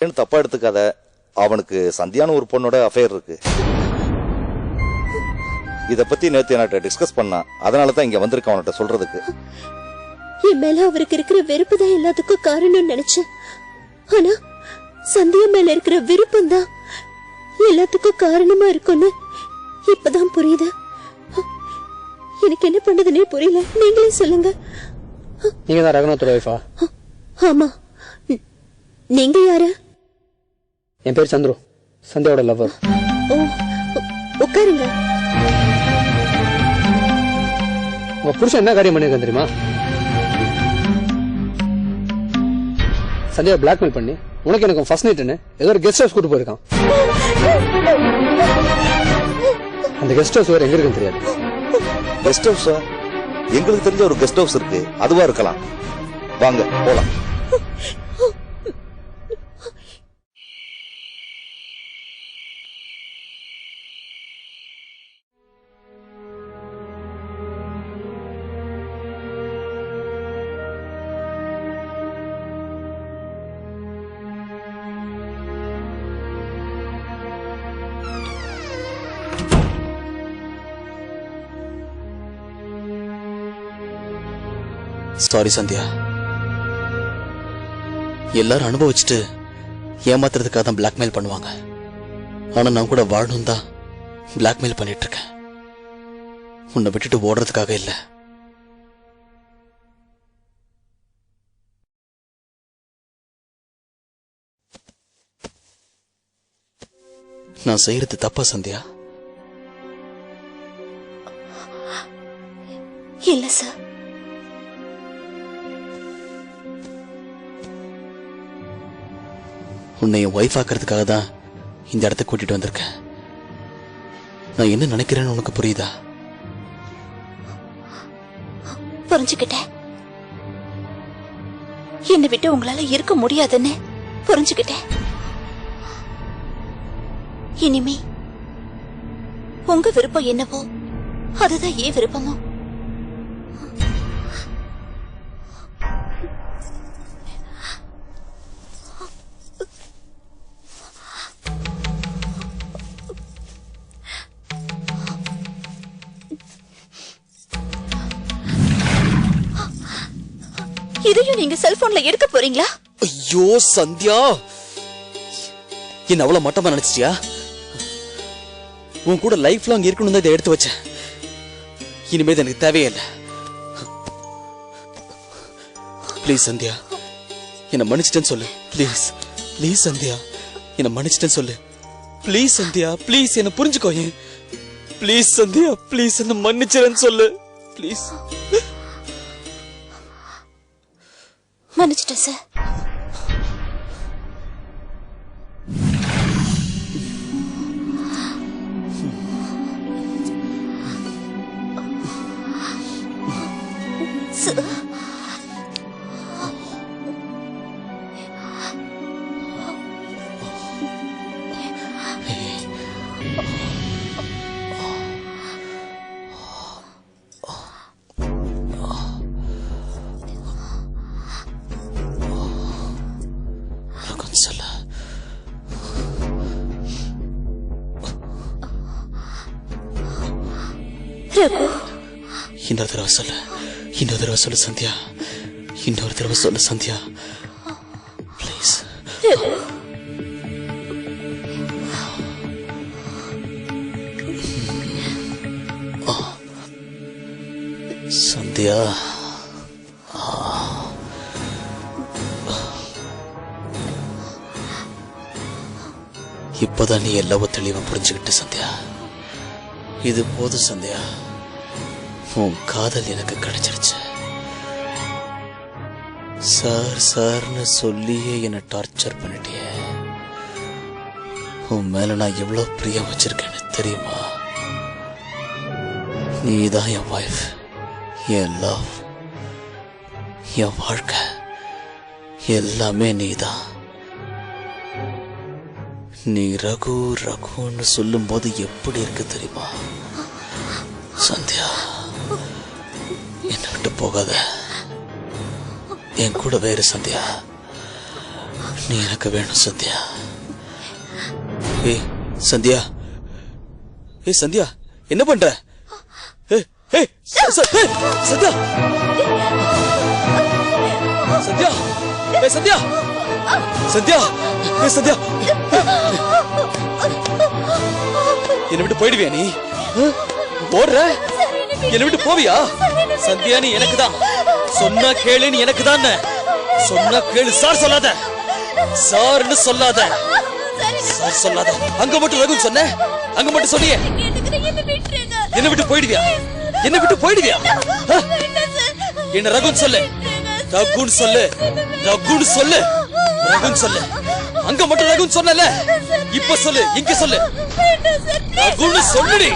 தப்பா எடுத்துக்காத. அவனுக்கு சந்தியான ஒரு பொண்ணோட அஃபேர் இருக்கு. இத பத்தி நேத்து என்கிட்ட டிஸ்கஸ் பண்ணா. அதனாலதான் இங்க வந்திருக்க அவன்கிட்ட சொல்றதுக்கு. என் மேல அவருக்கு இருக்கிற வெறுப்பு தான் எல்லாத்துக்கும் காரணம்னு நினைச்சேன். ஆனா சந்தியா மேல இருக்கிற விருப்பம் தான் எல்லாத்துக்கும் காரணமா இருக்கும்னு இப்பதான் புரியுது. எனக்கு என்ன பண்றதுன்னே புரியல. நீங்களே சொல்லுங்க. நீங்க தான் ரகுநாத்தோட வைஃபா? ஆமா. நீங்க யாரு? என் பேர் சந்துரு, சந்தியாவோட லவர். ஓ, உட்காருங்க. உங்க புருஷன் என்ன காரியம் பண்ணிருக்க தெரியுமா? சந்தியாவை பிளாக்மெயில் பண்ணி உனக்கு எனக்கு ஃபர்ஸ்ட் நைட்னு ஏதோ ஒரு கெஸ்ட் ஹவுஸ் கூட்டு போயிருக்கான். அந்த கெஸ்ட் ஹவுஸ் வேற எங்க இருக்குன்னு தெரியாது. கெஸ்ட் ஹவுஸா? எங்களுக்கு தெரிஞ்ச ஒரு கெஸ்ட் ஹவுஸ் இருக்கு, அதுவா இருக்கலாம். வாங்க போலாம். சாரி சந்தியா, எல்லாரும் அனுபவிச்சுட்டு ஏமாத்துறதுக்காக தான் பிளாக்மெயில் பண்ணுவாங்க. ஆனா நான் கூட வாழணும் தான் பிளாக்மெயில் பண்ணிட்டு இருக்கேன். உன்னை விட்டுட்டு ஓடுறதுக்காக இல்ல. நான் செய்யறது தப்பா சந்தியா? இல்ல சார். உன்னை என் ஒய்ஃப் ஆக்கிறதுக்காக தான் இந்த இடத்துக்கு கூட்டிட்டு வந்திருக்கேன். நான் என்ன நினைக்கிறேன்னு உனக்கு புரியுதா? புரிஞ்சுக்கிட்டேன். என்னை விட்டு உங்களால இருக்க முடியாதுன்னு புரிஞ்சுக்கிட்டேன். இனிமே உங்க விருப்பம் என்னவோ அதுதான் ஏன் விருப்பமோ. இதையும் நீங்க செல்போன்ல எடுக்க போறீங்களா? ஐயோ சந்தியா, என்ன அவ்வளவு மட்டமா நினைச்சிட்டியா? உன் கூட லைஃப் லாங் இருக்கணும் தான் இதை எடுத்து வச்சேன். இனிமே எனக்கு தேவையே இல்லை. ப்ளீஸ் சந்தியா, என்ன மன்னிச்சிட்டேன்னு சொல்லு. ப்ளீஸ் ப்ளீஸ் சந்தியா, என்ன மன்னிச்சிட்டேன்னு சொல்லு. ப்ளீஸ் சந்தியா, ப்ளீஸ் என்ன புரிஞ்சுக்கோ. ப்ளீஸ் சந்தியா, ப்ளீஸ் என்ன மன்னிச்சிடன்னு சொல்லு. ப்ளீஸ். மன்னிச்சிட்டேன் சார். இன்னொரு தடவை சொல்லு, இன்னொரு தடவை சொல்லு சந்தியா, இன்னொரு தடவை சொல்லு சந்தியா, ப்ளீஸ். சந்தியா, இப்பதான் நீ எல்லாவோ தெளிவா புரிஞ்சுக்கிட்ட சந்தியா. இது போதும் சந்தியா, உன் காதல் எனக்கு கிடைச்சிருச்சு. சார் சார்னு சொல்லியே என்ன டார்ச்சர் பண்ணிட்டிய. உன் மேல நான் எவ்வளவு பிரியம் வச்சிருக்கேன்னு தெரியுமா? நீதான் என் வைஃப், என் லவ், என் வாழ்க்கை, எல்லாமே நீதான். நீ ரகு ரகுன்னு சொல்லும் போது எப்படி இருக்கு தெரியுமா? சந்தியா, என்னை விட்டு போகாத, என் கூட வேறு சந்தியா. நீ எனக்கு வேணும் சந்தியா. ஏய் சந்தியா, ஏய் சந்தியா, என்ன பண்ற? சந்தியா, சந்தியா, ஏய் சந்தியா, சந்தியா, ஏய் சந்தியா, என்ன விட்டு போயிடுவியா நீ? போடுற என்ன விட்டு போவியா? சந்தியா நீ எனக்கு தான் சொன்னா கேளு, நீ எனக்கு தான் சொன்னா கேளு. சார் சொல்லாத, சார்னு சொல்லாத, சார் சொல்லாத. அங்க மட்டும் ரகு சொன்ன, அங்க மட்டும் சொன்னியே. என்ன விட்டு போயிடுவியா? என்ன விட்டு போயிடுவியா? என்ன ரகுன்னு சொல்லு, ரகுன்னு சொல்லு, ரகுன்னு சொல்லு, ரகுன்னு சொல்லு. அங்க மட்டும் ரகுன்னு சொன்னல, இப்ப சொல்லு, இங்க சொல்லு, ரகுன்னு சொல்லுடி.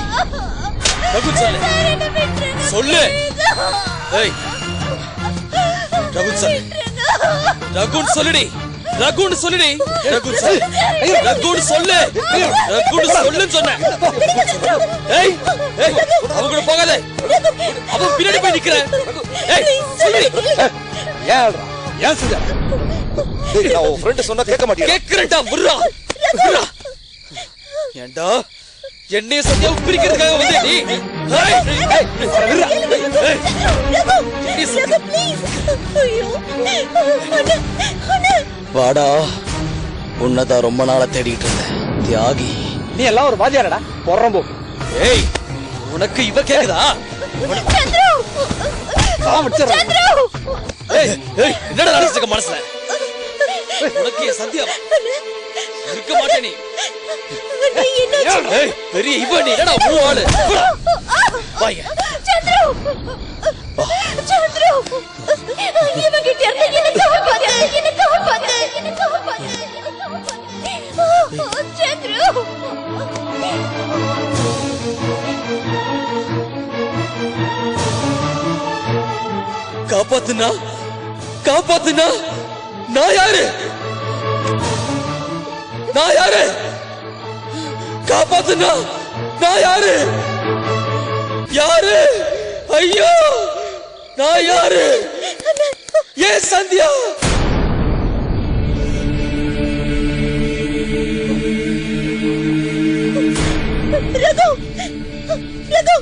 ரகுன்னு சொல்லு, சொல்லு. ஏய் ரகுன்னு சொல்லு, ரகுன்னு சொல்லுடி, ரகுன்னு சொல்லுடி, ரகுன்னு சொல்லு, ரகுன்னு சொல்லு, ரகுன்னு சொல்லுன்னு சொன்னேன். ஏய் ஏய் அவன் கூட போகாத, அவன் பின்னாடி போய் நிக்கிறேன். ஏய் சொல்லுடி. ஏன் சந்தியா? நான் உன் ஃப்ரெண்ட் சொன்னா கேட்க மாட்டியா? கேக்குறேன்டா, முர்ரா முர்ரா. ஏண்டா என்னைய சந்தியாவை பிரிக்கிறதுக்காக வந்து நீ? வாடா, உன்னதான் ரொம்ப நாளா தேடிட்டு இருந்தேன் தியாகி. நீ எல்லாம் ஒரு வாத்தியாரடா, போடுறோம் போ. ஏய் உனக்கு இவ கேக்குதா? என்னடா நினைச்சிருக்க மனசுல? உனக்கு என் சந்தியா இருக்க மாட்டே நீ. பெரிய இவ நீ என்னடா மூவாளு? வாங்க காப்பாத்துனா, காப்பாத்துனா. நான் யாரு? நான் யாரு? காப்பாத்துனா நான் யாரு? யாரு? ஐயோ நான் யாரு? ஏ சந்தியா. ரகு, ரகு.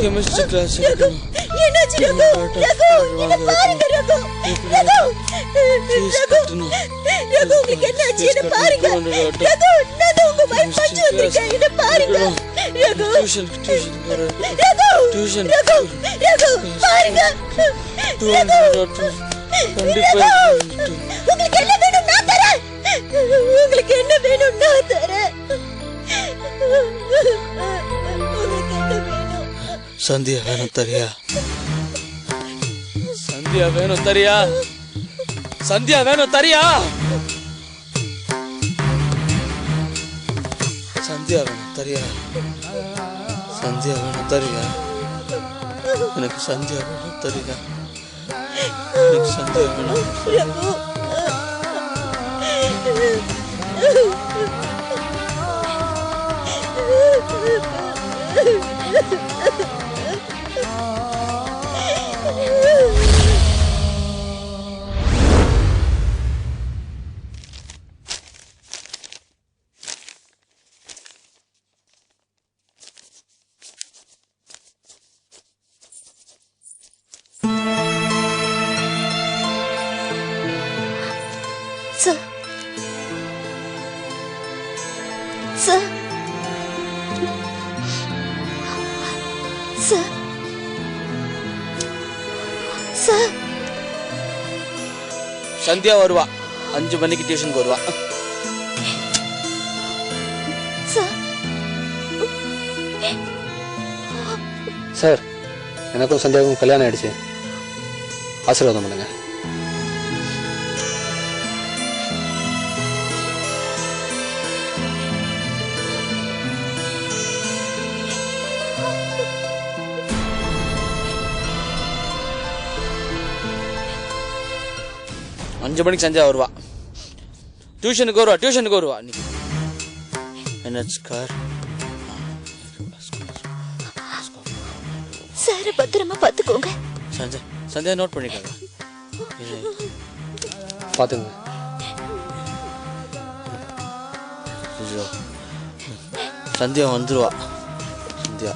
கெமிஸ்ட்ரி கிளாஸ் உங்களுக்கு என்ன வேணும் நான் தரேன். சந்தியா வேணும் தரியா? சந்தியா வேணும் தரியா? சந்தியா வேணும் தரியா? சந்தியா வேணும் தரியா? சந்தியா வேணும் தரியா? எனக்கு சந்தியா வேணும் தரியா? எனக்கு சந்தியா வேணும். Sir, sir, sir, sir. Sandhya வருவா, 5 மணிக்கு டியூஷனுக்கு வருவா. சார், சார், எனக்கும் சந்தியாவுக்கும் கல்யாணம் ஆயிடுச்சு. ஆசீர்வாதம் பண்ணுங்க. அஞ்சு மணிக்கு சந்தியா வருவா. டியூஷனுக்கு வருவா, டியூஷனுக்கு வருவா. NH square. சார பத்திரமா பாத்துக்கோங்க. சந்தியா நோட் பண்ணிக்கோங்க. பாத்துங்க. சந்தியா வந்துருவா. சந்தியா